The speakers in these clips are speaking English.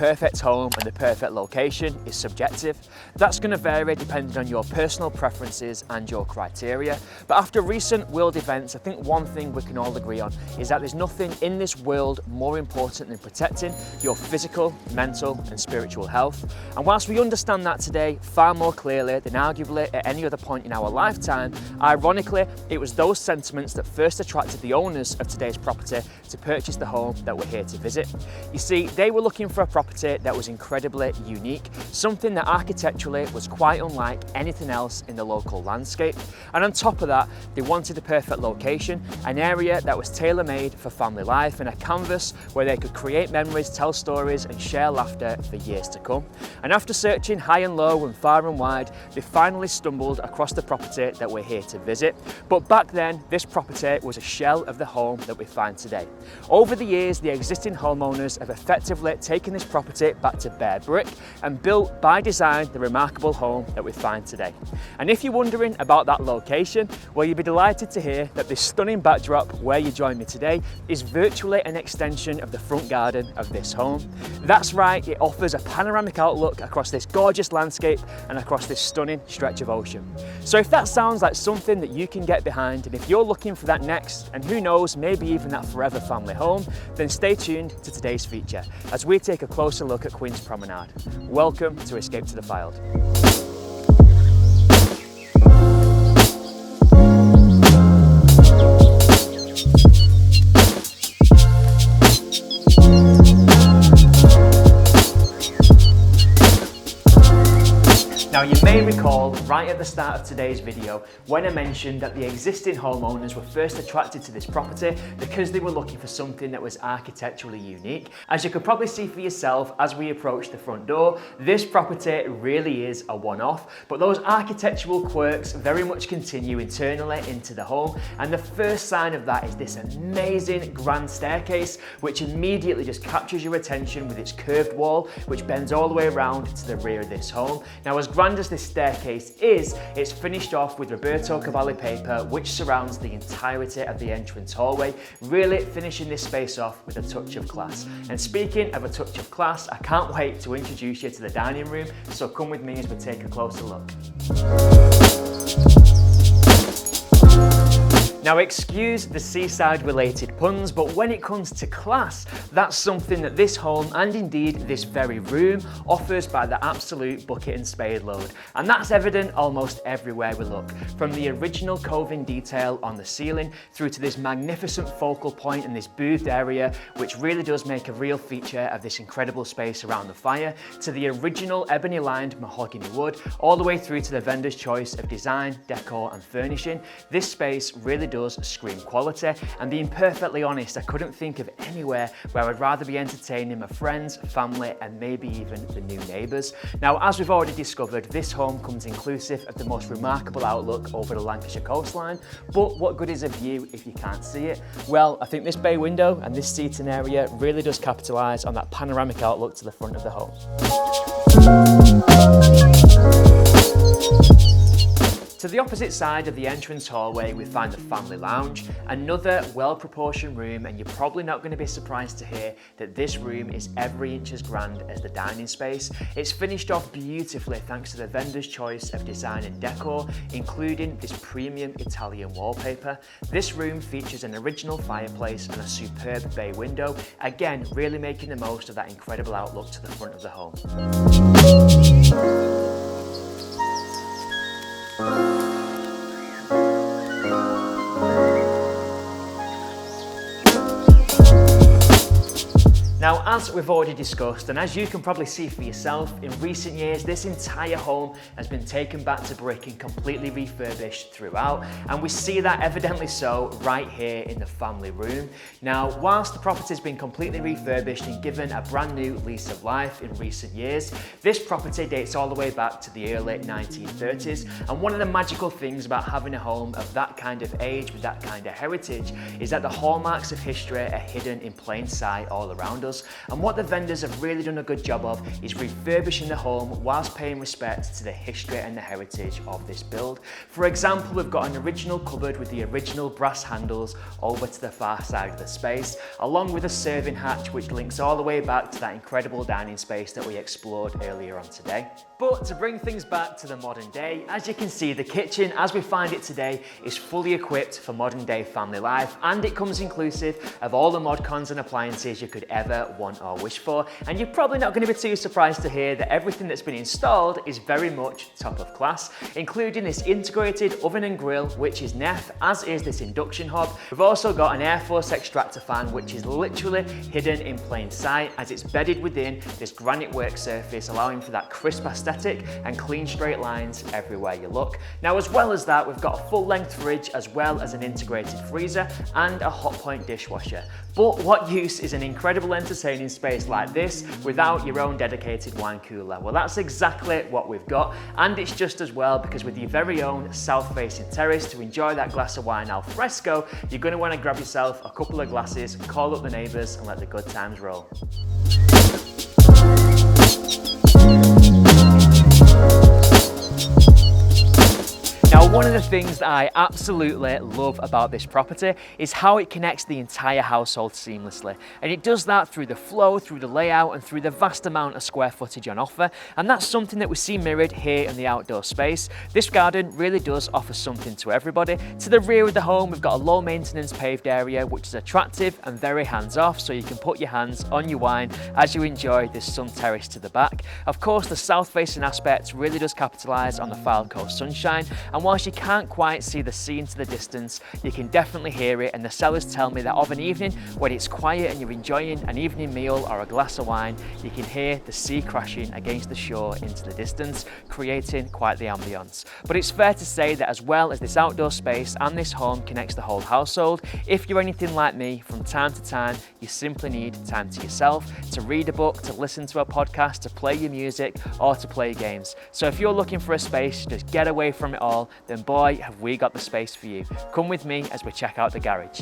perfect home and the perfect location is subjective. That's going to vary depending on your personal preferences and your criteria. But after recent world events, I think one thing we can all agree on is that there's nothing in this world more important than protecting your physical, mental and spiritual health. And whilst we understand that today far more clearly than arguably at any other point in our lifetime, ironically, it was those sentiments that first attracted the owners of today's property to purchase the home that we're here to visit. You see, they were looking for a property that was incredibly unique, something that architecturally was quite unlike anything else in the local landscape. And on top of that, they wanted the perfect location, an area that was tailor-made for family life and a canvas where they could create memories, tell stories and share laughter for years to come. And after searching high and low and far and wide, they finally stumbled across the property that we're here to visit. But back then, this property was a shell of the home that we find today. Over the years, the existing homeowners have effectively taken this property back to bare brick and built by design the remarkable home that we find today. And if you're wondering about that location, well, you'll be delighted to hear that this stunning backdrop where you join me today is virtually an extension of the front garden of this home. That's right, it offers a panoramic outlook across this gorgeous landscape and across this stunning stretch of ocean. So if that sounds like something that you can get behind, and if you're looking for that next, and who knows, maybe even that forever family home, then stay tuned to today's feature as we take a closer look at Queen's Promenade. Welcome to Escape to the Fylde. Now you may recall right at the start of today's video when I mentioned that the existing homeowners were first attracted to this property because they were looking for something that was architecturally unique. As you could probably see for yourself as we approach the front door, this property really is a one-off, but those architectural quirks very much continue internally into the home, and the first sign of that is this amazing grand staircase which immediately just captures your attention with its curved wall which bends all the way around to the rear of this home. Now as grand as this staircase is, it's finished off with Roberto Cavalli paper which surrounds the entirety of the entrance hallway, really finishing this space off with a touch of class. And speaking of a touch of class, I can't wait to introduce you to the dining room, so come with me as we take a closer look. Now excuse the seaside related puns, but when it comes to class, that's something that this home and indeed this very room offers by the absolute bucket and spade load. And that's evident almost everywhere we look, from the original coving detail on the ceiling through to this magnificent focal point in this booth area, which really does make a real feature of this incredible space around the fire, to the original ebony lined mahogany wood, all the way through to the vendor's choice of design, decor and furnishing. This space really does scream quality, and being perfectly honest, I couldn't think of anywhere where I'd rather be entertaining my friends, family and maybe even the new neighbours. Now as we've already discovered, this home comes inclusive of the most remarkable outlook over the Lancashire coastline, but what good is a view if you can't see it? Well, I think this bay window and this seating area really does capitalise on that panoramic outlook to the front of the home. To the opposite side of the entrance hallway, we find the family lounge, another well-proportioned room, and you're probably not going to be surprised to hear that this room is every inch as grand as the dining space. It's finished off beautifully thanks to the vendor's choice of design and decor, including this premium Italian wallpaper. This room features an original fireplace and a superb bay window, again really making the most of that incredible outlook to the front of the home. Now, as we've already discussed, and as you can probably see for yourself, in recent years, this entire home has been taken back to brick and completely refurbished throughout, and we see that evidently so right here in the family room. Now, whilst the property's been completely refurbished and given a brand new lease of life in recent years, this property dates all the way back to the early 1930s, and one of the magical things about having a home of that kind of age with that kind of heritage is that the hallmarks of history are hidden in plain sight all around us. And what the vendors have really done a good job of is refurbishing the home whilst paying respect to the history and the heritage of this build. For example, we've got an original cupboard with the original brass handles over to the far side of the space, along with a serving hatch which links all the way back to that incredible dining space that we explored earlier on today. But to bring things back to the modern day, as you can see, the kitchen as we find it today is fully equipped for modern day family life, and it comes inclusive of all the mod cons and appliances you could ever want or wish for. And you're probably not going to be too surprised to hear that everything that's been installed is very much top of class, including this integrated oven and grill, which is NEF, as is this induction hob. We've also got an Air Force extractor fan, which is literally hidden in plain sight as it's bedded within this granite work surface, allowing for that crisp aesthetic and clean straight lines everywhere you look. Now, as well as that, we've got a full length fridge as well as an integrated freezer and a hot point dishwasher. But what use is an incredible entertaining space like this without your own dedicated wine cooler? Well, that's exactly what we've got, and it's just as well, because with your very own south-facing terrace to enjoy that glass of wine al fresco, you're going to want to grab yourself a couple of glasses, call up the neighbours and let the good times roll. Now, one of the things that I absolutely love about this property is how it connects the entire household seamlessly. And it does that through the flow, through the layout, and through the vast amount of square footage on offer. And that's something that we see mirrored here in the outdoor space. This garden really does offer something to everybody. To the rear of the home, we've got a low maintenance paved area, which is attractive and very hands-off, so you can put your hands on your wine as you enjoy this sun terrace to the back. Of course, the south-facing aspect really does capitalise on the Fylde Coast sunshine, and whilst you can't quite see the sea into the distance, you can definitely hear it, and the sellers tell me that of an evening when it's quiet and you're enjoying an evening meal or a glass of wine, you can hear the sea crashing against the shore into the distance, creating quite the ambience. But it's fair to say that as well as this outdoor space and this home connects the whole household, if you're anything like me, from time to time you simply need time to yourself, to read a book, to listen to a podcast, to play your music, or to play games. So if you're looking for a space to just get away from it all, then boy, have we got the space for you. Come with me as we check out the garage.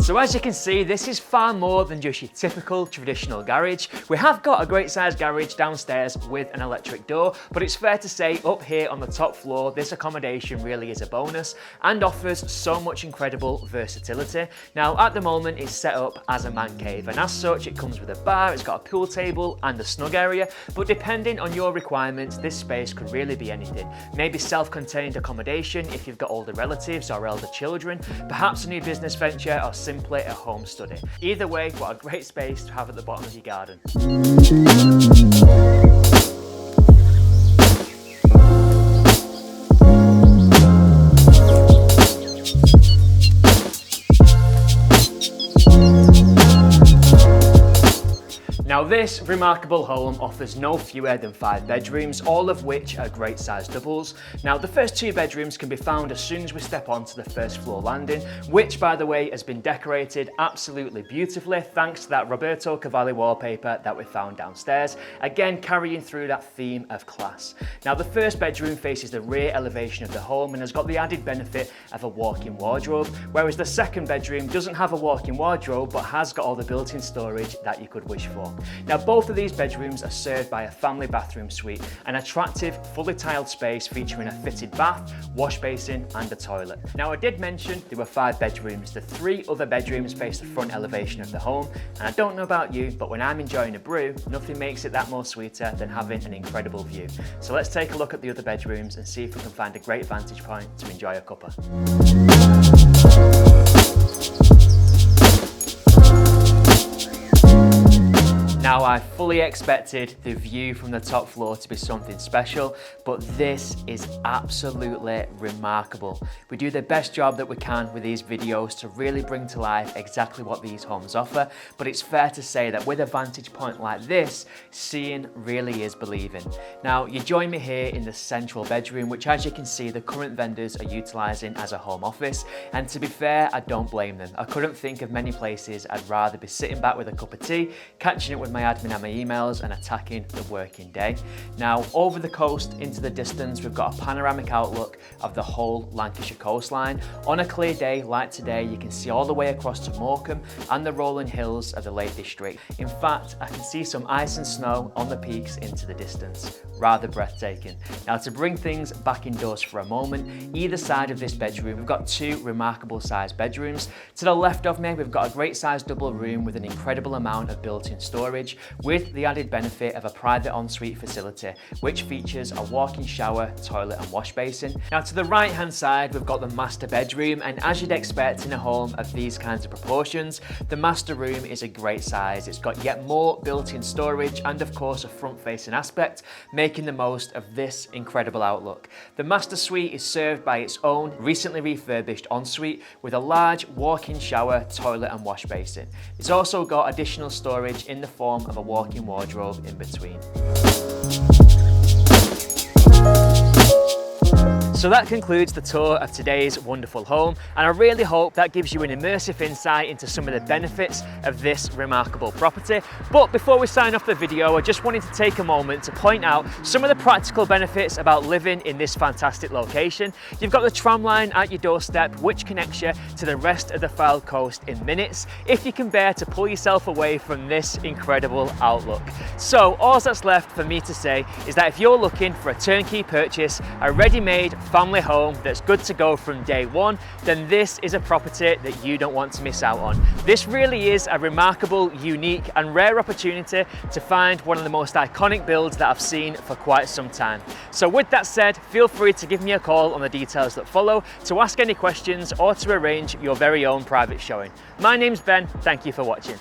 So as you can see, this is far more than just your typical traditional garage. We have got a great sized garage downstairs with an electric door, but it's fair to say up here on the top floor, this accommodation really is a bonus and offers so much incredible versatility. Now, at the moment, it's set up as a man cave, and as such, it comes with a bar, it's got a pool table and a snug area, but depending on your requirements, this space could really be anything. Maybe self-contained accommodation if you've got older relatives or elder children, perhaps a new business venture, or simply a home study. Either way, what a great space to have at the bottom of your garden. Now, this remarkable home offers no fewer than 5 bedrooms, all of which are great sized doubles. Now, the first 2 bedrooms can be found as soon as we step onto the first floor landing, which, by the way, has been decorated absolutely beautifully thanks to that Roberto Cavalli wallpaper that we found downstairs, again carrying through that theme of class. Now, the first bedroom faces the rear elevation of the home and has got the added benefit of a walk-in wardrobe, whereas the second bedroom doesn't have a walk-in wardrobe but has got all the built-in storage that you could wish for. Now, both of these bedrooms are served by a family bathroom suite, an attractive, fully tiled space featuring a fitted bath, wash basin and a toilet. Now, I did mention there were 5 bedrooms. The 3 other bedrooms face the front elevation of the home, and I don't know about you, but when I'm enjoying a brew, nothing makes it that more sweeter than having an incredible view. So let's take a look at the other bedrooms and see if we can find a great vantage point to enjoy a cuppa. Now, I fully expected the view from the top floor to be something special, but this is absolutely remarkable. We do the best job that we can with these videos to really bring to life exactly what these homes offer, but it's fair to say that with a vantage point like this, seeing really is believing. Now, you join me here in the central bedroom, which, as you can see, the current vendors are utilising as a home office, and to be fair, I don't blame them. I couldn't think of many places I'd rather be sitting back with a cup of tea, catching up with my admin and my emails and attacking the working day. Now, over the coast into the distance, we've got a panoramic outlook of the whole Lancashire coastline. On a clear day like today, you can see all the way across to Morecambe and the rolling hills of the Lake District. In fact, I can see some ice and snow on the peaks into the distance. Rather breathtaking. Now, to bring things back indoors for a moment, either side of this bedroom, we've got two remarkable sized bedrooms. To the left of me, we've got a great sized double room with an incredible amount of built-in storage, with the added benefit of a private ensuite facility, which features a walk-in shower, toilet and wash basin. Now, to the right hand side, we've got the master bedroom, and as you'd expect in a home of these kinds of proportions, the master room is a great size. It's got yet more built-in storage and of course a front-facing aspect, making the most of this incredible outlook. The master suite is served by its own recently refurbished ensuite with a large walk-in shower, toilet and wash basin. It's also got additional storage in the form of a walk-in wardrobe in between. So that concludes the tour of today's wonderful home, and I really hope that gives you an immersive insight into some of the benefits of this remarkable property. But before we sign off the video, I just wanted to take a moment to point out some of the practical benefits about living in this fantastic location. You've got the tram line at your doorstep, which connects you to the rest of the Fylde coast in minutes, if you can bear to pull yourself away from this incredible outlook. So all that's left for me to say is that if you're looking for a turnkey purchase, a ready-made family home that's good to go from day one, then this is a property that you don't want to miss out on. This really is a remarkable, unique and rare opportunity to find one of the most iconic builds that I've seen for quite some time. So with that said, feel free to give me a call on the details that follow to ask any questions or to arrange your very own private showing. My name's Ben, thank you for watching.